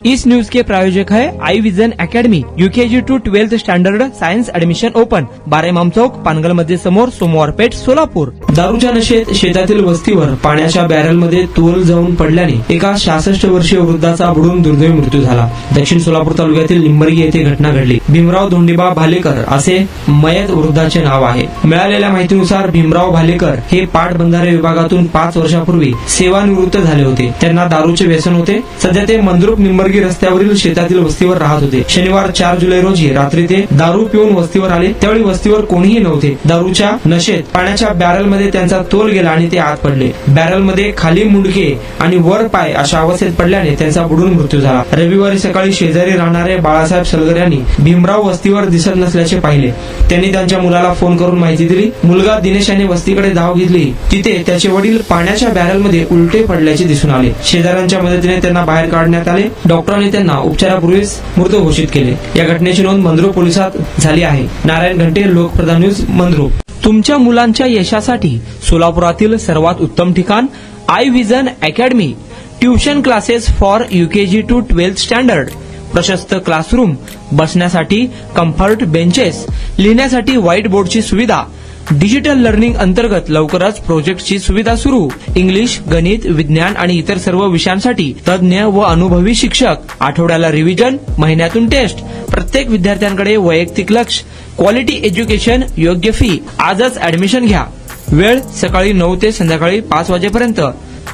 इस news के प्रायोजक है Aai vision academy, UKG to 12th standard science admission open, 12 Imam Chowk, Pangal मध्ये समोर, सोमवार पेठ, सोलापूर। दारूच्या नशेत शेतातील वस्तीवर पाण्याच्या बॅरलमध्ये तोल जाऊन पडल्याने एका 66 वर्षीय वृद्धाचा बुडून दुर्दैवी मृत्यू झाला। दक्षिण सोलापूर तालुक्यातील लिंबर्गी येथे घटना घडली। भीमराव धोंडीबा भालेकर असे मयत वृद्धाचे नाव आहे। मिळालेल्या माहितीनुसार भीमराव भालेकर हे पाटबंधारे विभागातून 5 वर्षापूर्वी सेवानिवृत्त झाले होते। त्यांना दारूचे व्यसन होते। सध्या ते मंद्रुप निंबर्गी रस्त्यावरील शेतातील वस्तीवर राहत होते। शनिवार 4 जुलै रोजी रात्री ते दारू पिऊन वस्तीवर आले। त्यावेळी वस्तीवर कोणीही नव्हते। दारूच्या नशेत पाण्याच्या बॅरलमध्ये त्यांचा तोल गेला आणि ते आत पडले। बॅरलमध्ये खाली मुंडके आणि वर पाय अशा अवस्थेत पडल्याने त्यांचा बुडून मृत्यू झाला। रविवारी सकाळी शेजारी राहणारे बाळासाहेब सलगर यांनी भीमराव वस्तीवर दिसत नसल्याचे पाहिले। त्यांनी त्यांच्या मुलाला फोन करून माहिती दिली। मुलगा दिनेश याने वस्तीकडे धाव घेतली। तिथे त्याचे वडील पाण्याच्या बॅरलमध्ये उलटे पडल्याचे दिसून आले। शेजाऱ्यांच्या मदतीने त्यांना बाहेर काढण्यात आले। डॉक्टरांनी त्यांना उपचारापूर्वीच मृत घोषित केले। या घटनेची नोंद मंद्रुप पोलिसात झाली आहे। नारायण घंटे, लोकप्रधान न्यूज, मंद्रुप। तुमच्या मुलांच्या यशासाठी सोलापुरातील सर्वात उत्तम ठिकाण Aai vision academy, tuition classes for UKG to 12th standard, प्रशस्त क्लासरूम, बसण्यासाठी कम्फर्ट बेंचेस, लिहिण्यासाठी व्हाईट बोर्डची सुविधा, डिजिटल लर्निंग अंतर्गत लवकरच प्रोजेक्टची सुविधा सुरू, इंग्लिश, गणित, विज्ञान आणि इतर सर्व विषयांसाठी तज्ञ व अनुभवी शिक्षक, आठवड्याला रिव्हिजन, महिन्यातून टेस्ट, प्रत्येक विद्यार्थ्यांकडे वैयक्तिक लक्ष, क्वालिटी एज्युकेशन, योग्य फी। आजच ऍडमिशन घ्या। वेळ सकाळी 9 ते संध्याकाळी 5 वाजेपर्यंत।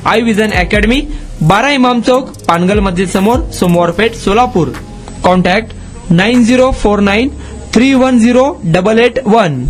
आई विजन अकॅडमी, 12 इमाम चौक, पानगल मस्जिद समोर, सोमवार पेठ, सोलापूर। कॉन्टॅक्ट 9049310881।